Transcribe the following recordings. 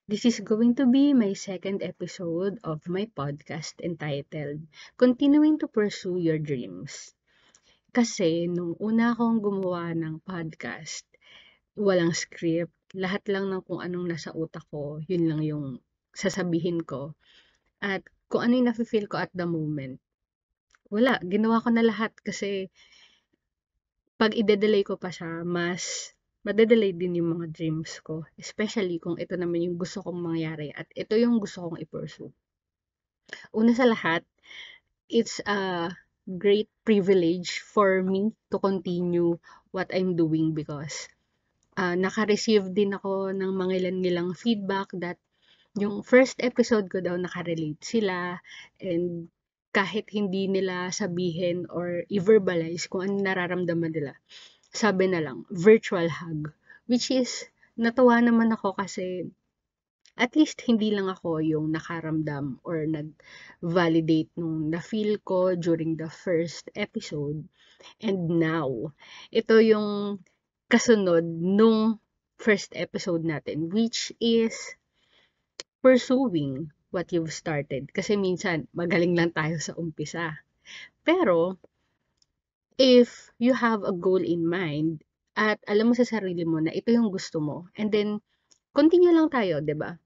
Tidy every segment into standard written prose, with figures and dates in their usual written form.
This is going to be my second episode of my podcast entitled Continuing to Pursue Your Dreams. Kasi nung una akong gumawa ng podcast, walang script, lahat lang ng kung anong nasa utak ko, yun lang yung sasabihin ko. At kung ano yung nafe-feel ko at the moment. Wala, ginawa ko na lahat kasi pag ide-delay ko pa siya, mas made-delay din yung mga dreams ko. Especially kung ito naman yung gusto kong mangyari at ito yung gusto kong i-pursue. Una sa lahat, it's a great privilege for me to continue what I'm doing because naka-receive din ako ng mga ilan-ilang feedback that yung first episode ko daw nakarelate sila and kahit hindi nila sabihin or i-verbalize kung ano nararamdaman nila, sabi na lang, virtual hug. Which is, natuwa naman ako kasi at least hindi lang ako yung nakaramdam or nag-validate nung na-feel ko during the first episode. And now, ito yung kasunod nung first episode natin, which is pursuing what you've started. Kasi minsan, magaling lang tayo sa umpisa. Pero, if you have a goal in mind at alam mo sa sarili mo na ito yung gusto mo, and then continue lang tayo, 'di ba?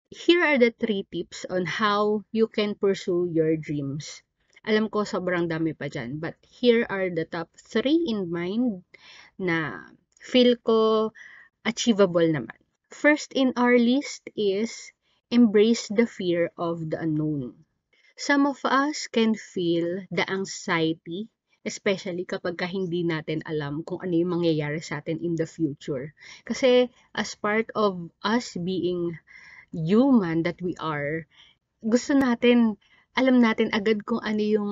Here are the 3 tips on how you can pursue your dreams. Alam ko sobrang dami pa dyan, but here are the top 3 in mind na feel ko achievable naman. First in our list is embrace the fear of the unknown. Some of us can feel the anxiety, especially kapag hindi natin alam kung ano yung mangyayari sa atin in the future. Kasi as part of us being human that we are, gusto natin, alam natin agad kung ano yung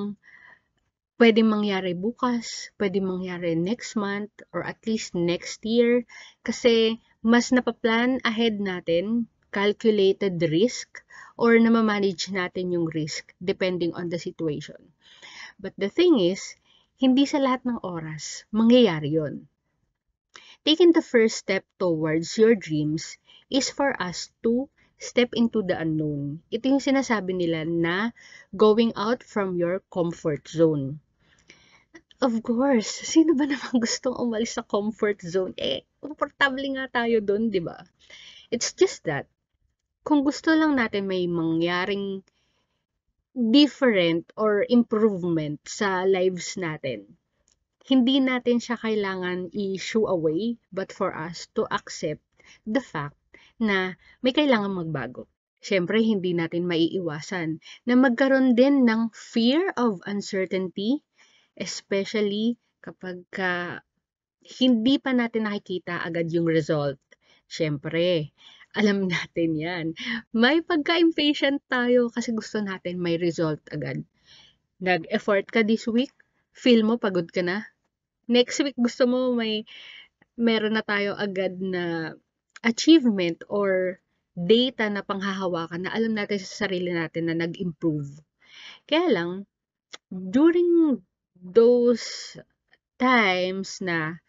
pwedeng mangyari bukas, pwedeng mangyari next month, or at least next year. Kasi mas napaplan ahead natin, calculated risk, or namamanage natin yung risk depending on the situation. But the thing is, hindi sa lahat ng oras mangyayari yon. Taking the first step towards your dreams is for us to step into the unknown. Ito yung sinasabi nila na going out from your comfort zone. Of course, sino ba naman gustong umalis sa comfort zone? Komportable nga tayo doon, di ba? It's just that, kung gusto lang natin may mangyaring different or improvement sa lives natin, hindi natin siya kailangan i-shoo away, but for us to accept the fact na may kailangan magbago. Siyempre, hindi natin maiiwasan na magkaroon din ng fear of uncertainty, especially kapag hindi pa natin nakikita agad yung result. Siyempre, alam natin yan. May pagka-impatient tayo kasi gusto natin may result agad. Nag-effort ka this week, feel mo pagod ka na. Next week gusto mo meron na tayo agad na achievement or data na panghahawakan na alam natin sa sarili natin na nag-improve. Kaya lang, during those times na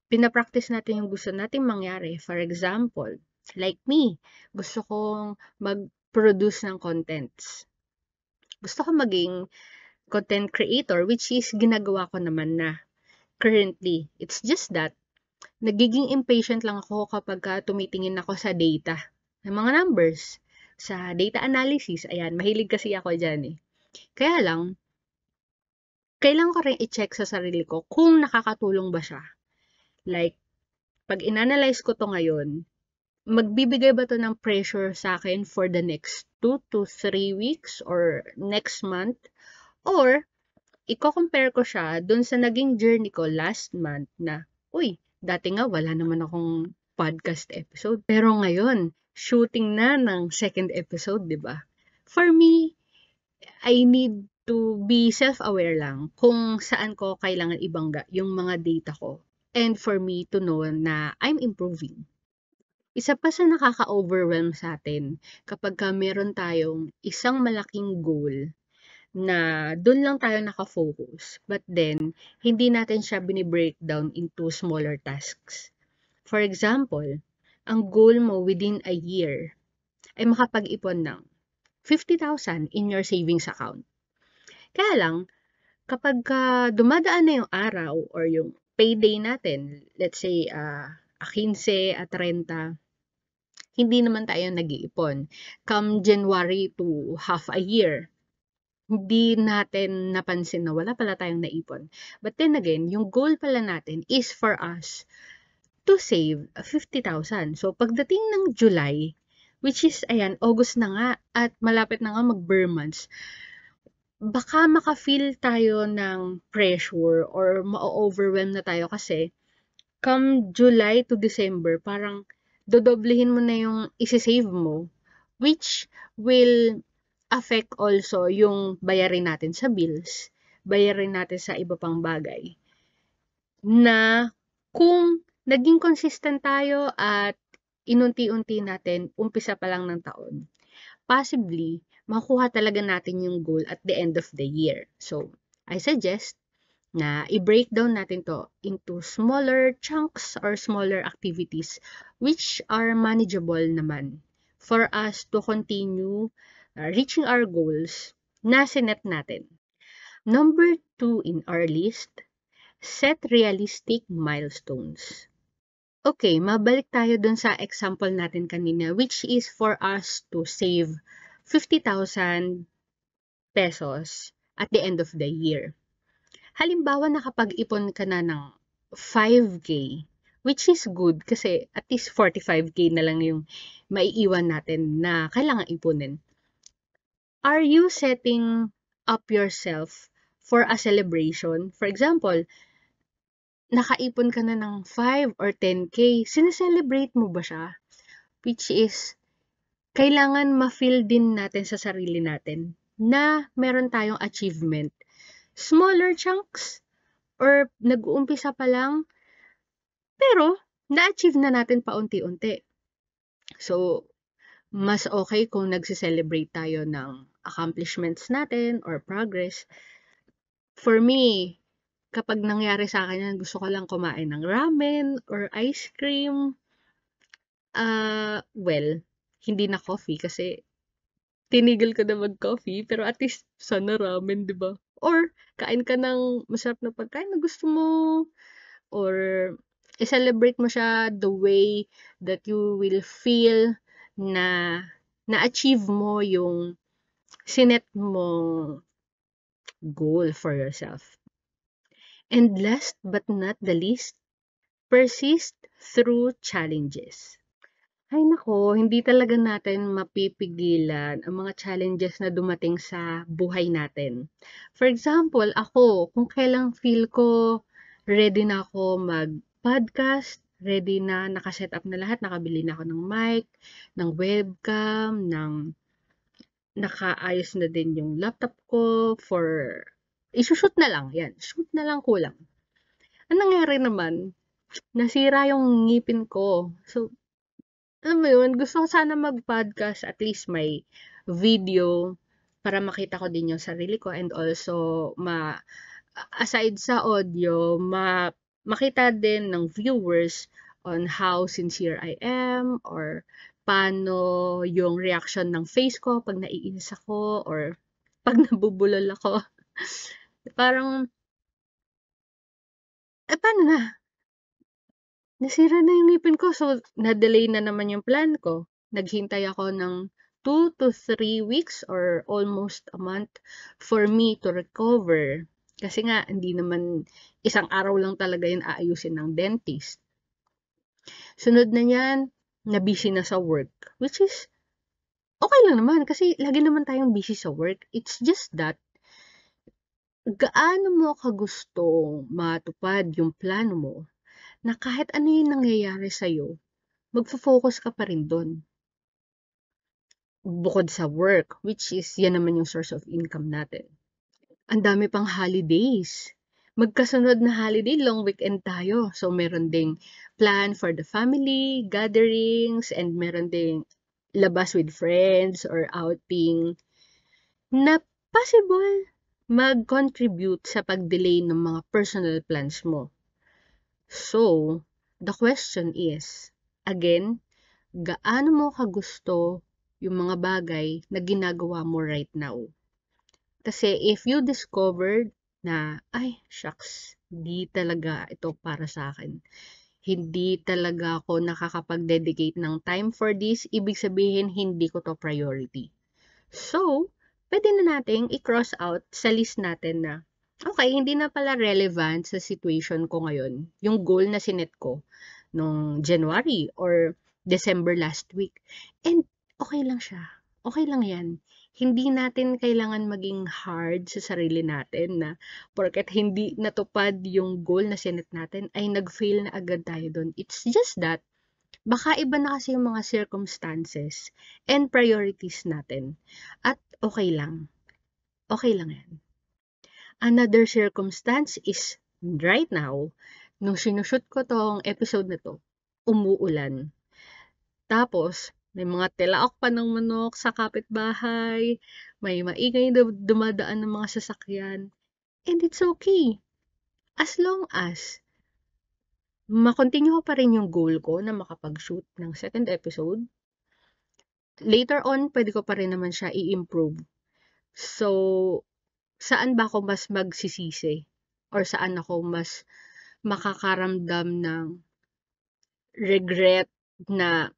pinapractice natin yung gusto nating mangyari, for example, like me, gusto kong mag-produce ng contents. Gusto ko maging content creator, which is ginagawa ko naman na currently. It's just that, nagiging impatient lang ako kapag tumitingin ako sa data, ng mga numbers, sa data analysis. Ayan, mahilig kasi ako dyan eh. Kaya lang, kailangan ko rin i-check sa sarili ko kung nakakatulong ba siya. Like, pag inanalyze ko to ngayon, magbibigay ba to ng pressure sa akin for the next 2 to 3 weeks or next month? Or, i-compare ko siya dun sa naging journey ko last month na, uy, dati nga wala naman akong podcast episode. Pero ngayon, shooting na ng second episode, di ba? For me, I need to be self-aware lang kung saan ko kailangan ibangga yung mga data ko. And for me to know na I'm improving. Isa pa sa nakaka-overwhelm sa atin kapag meron tayong isang malaking goal na doon lang tayo nakafocus. But then, hindi natin siya binibreakdown into smaller tasks. For example, ang goal mo within a year ay makapag-ipon ng 50,000 in your savings account. Kaya lang, kapag dumadaan na yung araw or yung payday natin, let's say 15 at 30, hindi naman tayo nag-iipon. Come January to half a year, hindi natin napansin na wala pala tayong naipon. But then again, yung goal pala natin is for us to save 50,000. So, pagdating ng July, which is, ayan, August na nga, at malapit na nga mag-bare months, baka maka-feel tayo ng pressure or ma-overwhelm na tayo kasi come July to December, parang dodoblehin mo na yung isi-save mo, which will affect also yung bayarin natin sa bills, bayarin natin sa iba pang bagay, na kung naging consistent tayo at inunti-unti natin, umpisa pa lang ng taon, possibly, makuha talaga natin yung goal at the end of the year. So, I suggest na i-break down natin to into smaller chunks or smaller activities which are manageable naman for us to continue reaching our goals na sinet natin. Number 2 in our list, set realistic milestones. Okay, mabalik tayo dun sa example natin kanina, which is for us to save 50,000 pesos at the end of the year. Halimbawa, nakapag-ipon ka na ng 5K, which is good kasi at least 45K na lang yung maiiwan natin na kailangan ipunin. Are you setting up yourself for a celebration? For example, nakaipon ka na ng 5 or 10K, sineselebrate mo ba siya? Which is, kailangan ma-feel din natin sa sarili natin na meron tayong achievement. Smaller chunks or nag-uumpisa pa lang, pero na-achieve na natin paunti-unti. So, mas okay kung nagse-celebrate tayo ng accomplishments natin or progress. For me, kapag nangyari sa akin yan, gusto ko lang kumain ng ramen or ice cream. Well, hindi na coffee kasi tinigil ko na mag-coffee, pero at least sana ramen, di ba? Or kain ka ng masarap na pagkain na gusto mo, or i-celebrate mo siya the way that you will feel na na-achieve mo yung sinet mong goal for yourself. And last but not the least, persist through challenges. Ay nako, hindi talaga natin mapipigilan ang mga challenges na dumating sa buhay natin. For example, ako, kung kailang feel ko ready na ako mag-podcast, ready na, nakaset up na lahat, nakabili na ako ng mic, ng webcam, nakaayos na din yung laptop ko for, isushoot na lang, yan, shoot na lang kulang. Ang nangyari naman, nasira yung ngipin ko. So, alam mo yun, gusto ko sana mag-podcast, at least may video para makita ko din yung sarili ko and also aside sa audio, makita din ng viewers on how sincere I am or paano yung reaction ng face ko pag naiinis ako or pag nabubulol ako. Parang, paano na? Nasira na yung ngipin ko, so na-delay na naman yung plan ko. Naghintay ako ng 2 to 3 weeks or almost a month for me to recover. Kasi nga, hindi naman isang araw lang talaga yun aayusin ng dentist. Sunod na yan, na-busy na sa work. Which is, okay lang naman kasi lagi naman tayong busy sa work. It's just that, gaano mo kagustong matupad yung plano mo na kahit ano yung nangyayari sa'yo, magfo-focus ka pa rin doon. Bukod sa work, which is yan naman yung source of income natin. Ang dami pang holidays. Magkasunod na holiday, long weekend tayo. So, meron ding plan for the family, gatherings, and meron ding labas with friends or outing na possible mag-contribute sa pag-delay ng mga personal plans mo. So, the question is, again, gaano mo kagusto yung mga bagay na ginagawa mo right now. Kasi if you discovered na, ay, shucks, hindi talaga ito para sa akin. Hindi talaga ako nakakapag-dedicate ng time for this, ibig sabihin hindi ko to priority. So, pwede na nating i-cross out sa list natin na, okay, hindi na pala relevant sa situation ko ngayon, yung goal na sinet ko nung January or December last week. And okay lang siya. Okay lang yan. Hindi natin kailangan maging hard sa sarili natin na porket hindi natupad yung goal na sinet natin ay nag-fail na agad tayo doon. It's just that baka iba na kasi yung mga circumstances and priorities natin. At okay lang. Okay lang yan. Another circumstance is right now, nung sinushoot ko tong episode na to, umuulan. Tapos, may mga tilaok pa ng manok sa kapitbahay, may maingay na dumadaan ng mga sasakyan, and it's okay. As long as makontinue ko pa rin yung goal ko na makapag-shoot ng second episode, later on, pwede ko pa rin naman siya i-improve. So, saan ba ako mas magsisisi? Or saan ako mas makakaramdam ng regret na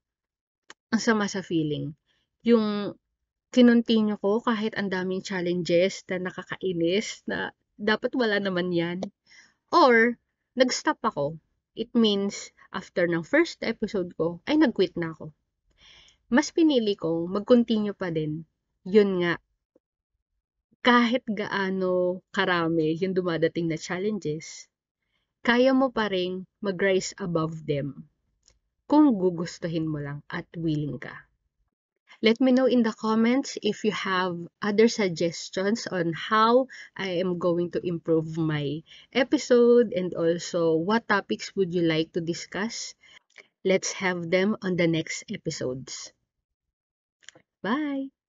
ang sama sa feeling? Yung kinontinue ko kahit ang daming challenges na nakakainis na dapat wala naman yan. Or, nag-stop ako. It means, after ng first episode ko, ay nag-quit na ako. Mas pinili kong mag-continue pa din. Yun nga, kahit gaano karami yung dumadating na challenges, kaya mo pa rin mag-rise above them kung gugustuhin mo lang at willing ka. Let me know in the comments if you have other suggestions on how I am going to improve my episode and also what topics would you like to discuss. Let's have them on the next episodes. Bye!